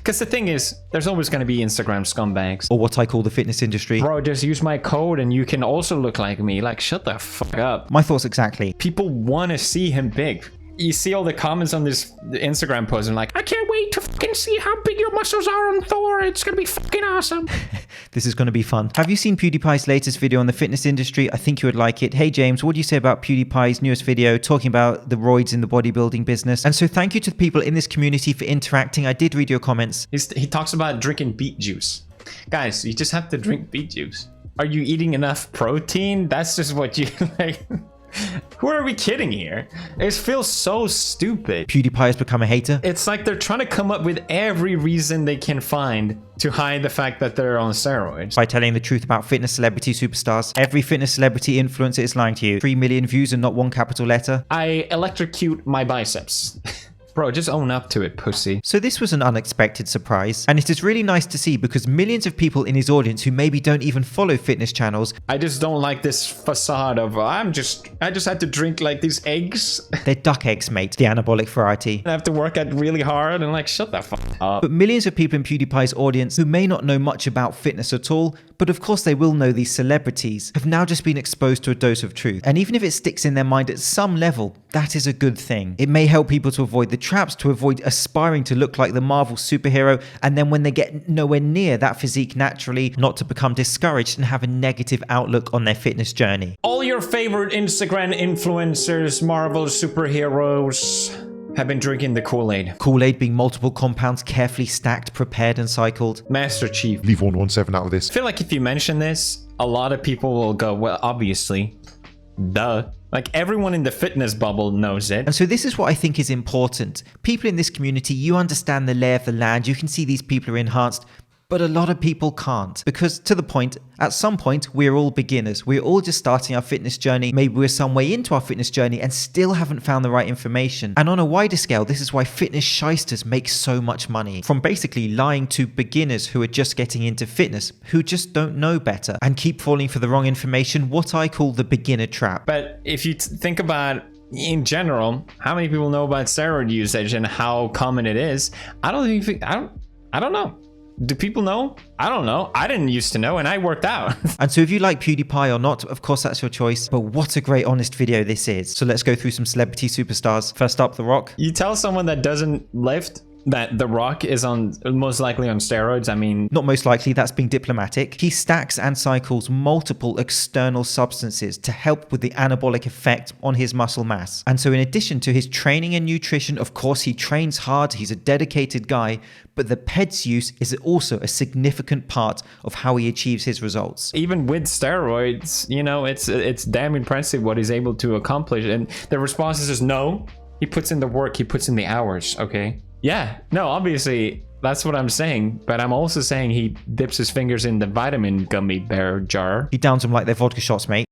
Because the thing is, there's always going to be Instagram scumbags. Or what I call the fitness industry. Bro, just use my code and you can also look like me. Like, shut the fuck up. My thoughts exactly. People want to see him big. You see all the comments on this Instagram post and like, I can't wait to fucking see how big your muscles are on Thor. It's gonna be fucking awesome. This is gonna be fun. Have you seen PewDiePie's latest video on the fitness industry? I think you would like it. Hey James, what do you say about PewDiePie's newest video talking about the roids in the bodybuilding business? And so thank you to the people in this community for interacting. I did read your comments. He talks about drinking beet juice. Guys, you just have to drink beet juice. Are you eating enough protein? That's just what you like. Who are we kidding here? It feels so stupid. PewDiePie has become a hater. It's like they're trying to come up with every reason they can find to hide the fact that they're on steroids. By telling the truth about fitness celebrity superstars. Every fitness celebrity influencer is lying to you. 3 million views and not one capital letter. I electrocute my biceps. Bro, just own up to it, pussy. So this was an unexpected surprise, and it is really nice to see because millions of people in his audience who maybe don't even follow fitness channels. I just don't like this facade of I just had to drink like these eggs. They're duck eggs, mate, the anabolic variety. I have to work out really hard and like shut the fuck up. But millions of people in PewDiePie's audience who may not know much about fitness at all, but of course they will know these celebrities, have now just been exposed to a dose of truth. And even if it sticks in their mind at some level, that is a good thing. It may help people to avoid the traps, to avoid aspiring to look like the Marvel superhero, and then when they get nowhere near that physique naturally, not to become discouraged and have a negative outlook on their fitness journey. All your favorite Instagram influencers, Marvel superheroes, have been drinking the Kool-Aid. Kool-Aid being multiple compounds carefully stacked, prepared and cycled. Master Chief. Leave 117 out of this. I feel like if you mention this, a lot of people will go, well, obviously. Duh. Like everyone in the fitness bubble knows it. And so this is what I think is important. People in this community, you understand the lay of the land. You can see these people are enhanced. But a lot of people can't, because to the point, at some point, we're all beginners. We're all just starting our fitness journey. Maybe we're some way into our fitness journey and still haven't found the right information. And on a wider scale, this is why fitness shysters make so much money from basically lying to beginners who are just getting into fitness, who just don't know better and keep falling for the wrong information, what I call the beginner trap. But if you think about in general, how many people know about steroid usage and how common it is? I don't know. Do people know? I don't know. I didn't used to know and I worked out. And so if you like PewDiePie or not, of course that's your choice. But what a great honest video this is. So let's go through some celebrity superstars. First up, The Rock. You tell someone that doesn't lift that The Rock is most likely on steroids. I mean, not most likely, that's being diplomatic. He stacks and cycles multiple external substances to help with the anabolic effect on his muscle mass. And so in addition to his training and nutrition, of course he trains hard, he's a dedicated guy, but the PED's use is also a significant part of how he achieves his results. Even with steroids, you know, it's damn impressive what he's able to accomplish. And the response is just no. He puts in the work, he puts in the hours, okay? Yeah, no, obviously, that's what I'm saying. But I'm also saying he dips his fingers in the vitamin gummy bear jar. He downs them like they're vodka shots, mate.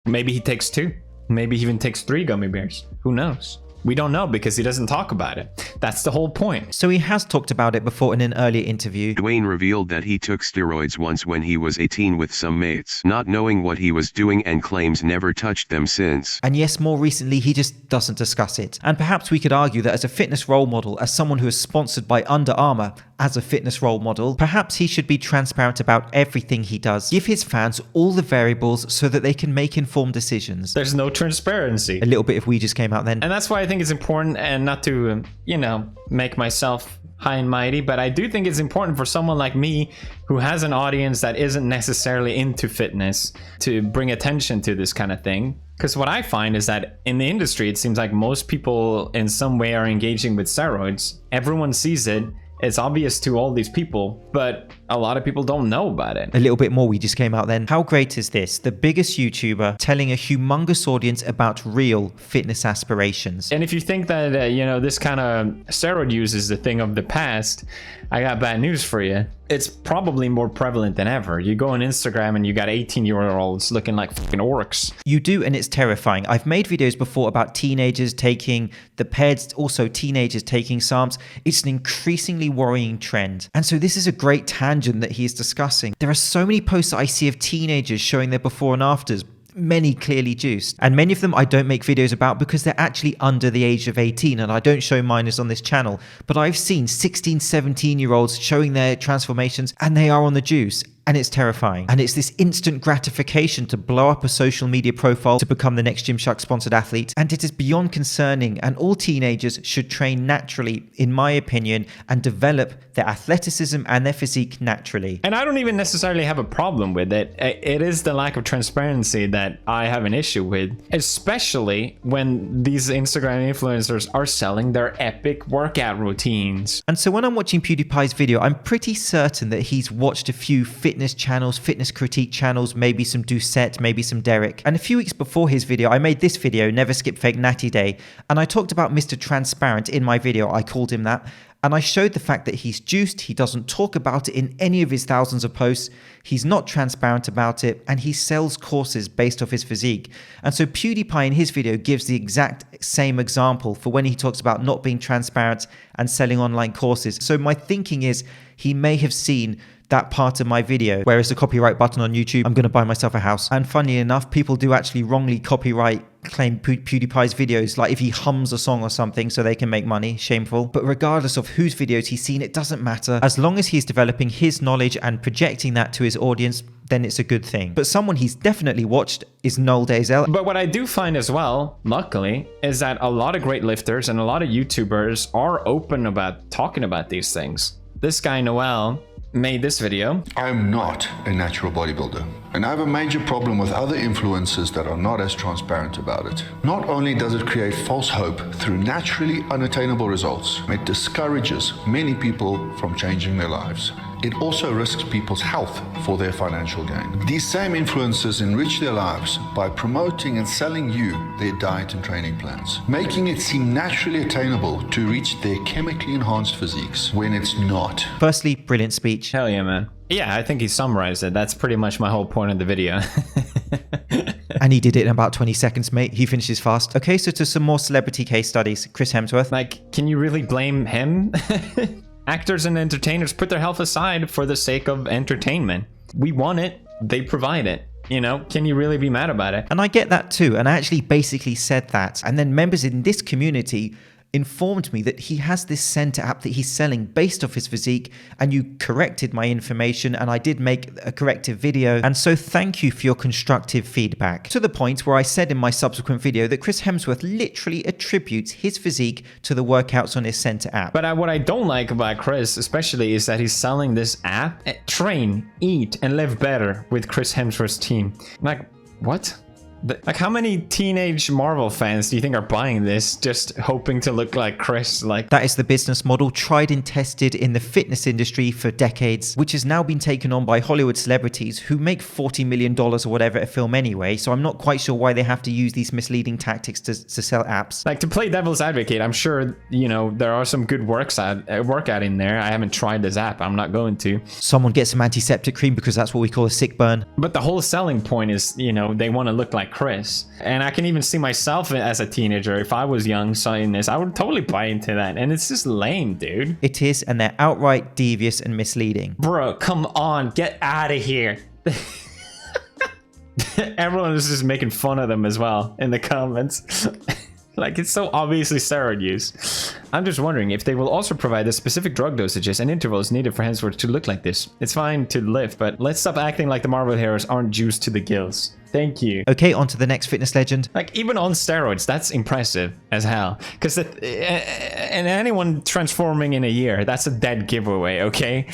Maybe he takes 2. Maybe he even takes 3 gummy bears. Who knows? We don't know because he doesn't talk about it. That's the whole point. So he has talked about it before in an earlier interview. Dwayne revealed that he took steroids once when he was 18 with some mates, not knowing what he was doing, and claims never touched them since. And yes, more recently, he just doesn't discuss it. And perhaps we could argue that as a fitness role model, as someone who is sponsored by Under Armour as a fitness role model, perhaps he should be transparent about everything he does. Give his fans all the variables so that they can make informed decisions. There's no transparency. A little bit of we just came out then. And that's why I think it's important, and not to, you know, make myself high and mighty, but I do think it's important for someone like me who has an audience that isn't necessarily into fitness to bring attention to this kind of thing. Because what I find is that in the industry, it seems like most people in some way are engaging with steroids. Everyone sees it. It's obvious to all these people, but a lot of people don't know about it. A little bit more we just came out then. How great is this? The biggest YouTuber telling a humongous audience about real fitness aspirations. And if you think that, you know, this kind of steroid use is the thing of the past, I got bad news for you. It's probably more prevalent than ever. You go on Instagram and you got 18-year-olds looking like fucking orcs. You do, and it's terrifying. I've made videos before about teenagers taking the PEDs, also teenagers taking SARMs. It's an increasingly worrying trend. And so this is a great tangent that he is discussing. There are so many posts that I see of teenagers showing their before and afters. many clearly juiced. And many of them I don't make videos about because they're actually under the age of 18, and I don't show minors on this channel. But I've seen 16, 17-year-olds showing their transformations, and they are on the juice. And it's terrifying. And it's this instant gratification to blow up a social media profile to become the next Gymshark sponsored athlete. And it is beyond concerning, and all teenagers should train naturally, in my opinion, and develop their athleticism and their physique naturally. And I don't even necessarily have a problem with it. It is the lack of transparency that I have an issue with, especially when these Instagram influencers are selling their epic workout routines. And so when I'm watching PewDiePie's video, I'm pretty certain that he's watched a few fitness channels, fitness critique channels, maybe some Doucette, maybe some Derek. And a few weeks before his video, I made this video, Never Skip Fake Natty Day, and I talked about Mr. Transparent in my video. I called him that. And I showed the fact that he's juiced, he doesn't talk about it in any of his thousands of posts, he's not transparent about it, and he sells courses based off his physique. And so PewDiePie in his video gives the exact same example for when he talks about not being transparent and selling online courses. So my thinking is he may have seen that part of my video, where it's a copyright button on YouTube, I'm going to buy myself a house. And funny enough, people do actually wrongly copyright claim PewDiePie's videos, like if he hums a song or something so they can make money. Shameful. But regardless of whose videos he's seen, it doesn't matter. As long as he's developing his knowledge and projecting that to his audience, then it's a good thing. But someone he's definitely watched is Noel Dazel. But what I do find as well, luckily, is that a lot of great lifters and a lot of YouTubers are open about talking about these things. This guy, Noel, made this video. I'm not a natural bodybuilder, and I have a major problem with other influencers that are not as transparent about it. Not only does it create false hope through naturally unattainable results, it discourages many people from changing their lives. It also risks people's health for their financial gain. These same influencers enrich their lives by promoting and selling you their diet and training plans, making it seem naturally attainable to reach their chemically enhanced physiques when it's not. Firstly, brilliant speech. Hell yeah, man. Yeah, I think he summarized it. That's pretty much my whole point of the video. And he did it in about 20 seconds, mate. He finishes fast. Okay, so to some more celebrity case studies. Chris Hemsworth. Like, can you really blame him? Actors and entertainers put their health aside for the sake of entertainment. We want it, they provide it. You know, can you really be mad about it? And I get that too. And I actually basically said that. And then members in this community informed me that he has this center app that he's selling based off his physique, and you corrected my information, and I did make a corrective video. And so thank you for your constructive feedback, to the point where I said in my subsequent video that Chris Hemsworth literally attributes his physique to the workouts on his center app. But what I don't like about Chris especially is that he's selling this app. Train, eat, and live better with Chris Hemsworth's team. Like, what? Like, how many teenage Marvel fans do you think are buying this just hoping to look like Chris? Like, that is the business model tried and tested in the fitness industry for decades, which has now been taken on by Hollywood celebrities who make $40 million or whatever a film anyway. So I'm not quite sure why they have to use these misleading tactics to sell apps. Like, to play devil's advocate, I'm sure, you know, there are some good workout in there. I haven't tried this app. I'm not going to. Someone gets some antiseptic cream because that's what we call a sick burn. But the whole selling point is, you know, they want to look like Chris. And I can even see myself as a teenager. If I was young selling this, I would totally buy into that. And it's just lame, dude. It is, and they're outright devious and misleading. Bro, come on, get out of here. Everyone is just making fun of them as well in the comments. Like, it's so obviously steroid use. I'm just wondering if they will also provide the specific drug dosages and intervals needed for Hemsworth to look like this. It's fine to lift, but let's stop acting like the Marvel heroes aren't juiced to the gills. Thank you. Okay, on to the next fitness legend. Like, even on steroids, that's impressive as hell. Because and anyone transforming in a year, that's a dead giveaway, okay?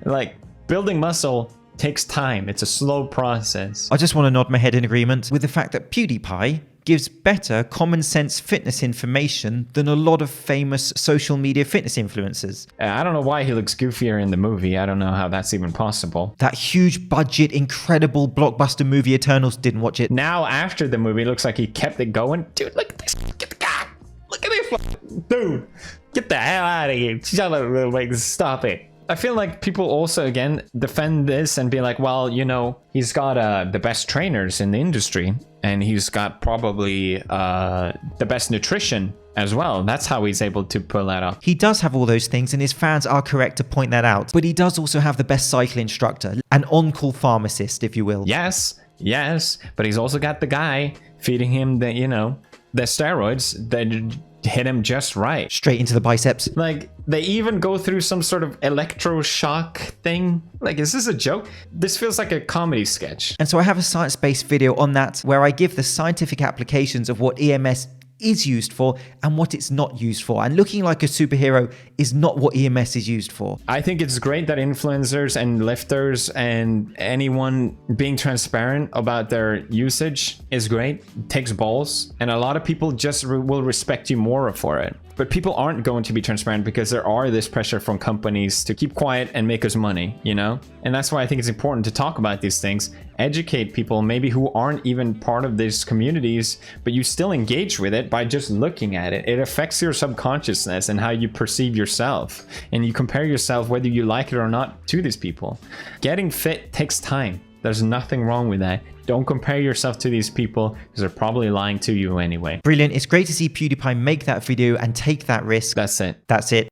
Like, building muscle takes time. It's a slow process. I just want to nod my head in agreement with the fact that PewDiePie gives better common sense fitness information than a lot of famous social media fitness influencers. I don't know why he looks goofier in the movie. I don't know how that's even possible. That huge budget, incredible blockbuster movie Eternals, didn't watch it. Now after the movie, it looks like he kept it going. Dude, look at this. Get the guy. Look at this. Dude, get the hell out of here. Shut up. Like, stop it. I feel like people also, again, defend this and be like, well, you know, he's got the best trainers in the industry, and he's got probably the best nutrition as well. That's how he's able to pull that off. He does have all those things, and his fans are correct to point that out. But he does also have the best cycle instructor, an on-call pharmacist, if you will. Yes, Yes, but he's also got the guy feeding him the, the steroids that hit him just right. Straight into the biceps. Like, they even go through some sort of electroshock thing. Like, is this a joke? This feels like a comedy sketch. And so I have a science-based video on that where I give the scientific applications of what EMS is used for and what it's not used for. And looking like a superhero is not what EMS is used for. I think it's great that influencers and lifters and anyone being transparent about their usage is great. It takes balls, and a lot of people just will respect you more for it. But people aren't going to be transparent because there are this pressure from companies to keep quiet and make us money, And that's why I think it's important to talk about these things, educate people maybe who aren't even part of these communities, but you still engage with it by just looking at it. It affects your subconsciousness and how you perceive yourself. And you compare yourself, whether you like it or not, to these people. Getting fit takes time. There's nothing wrong with that. Don't compare yourself to these people because they're probably lying to you anyway. Brilliant. It's great to see PewDiePie make that video and take that risk. That's it. That's it.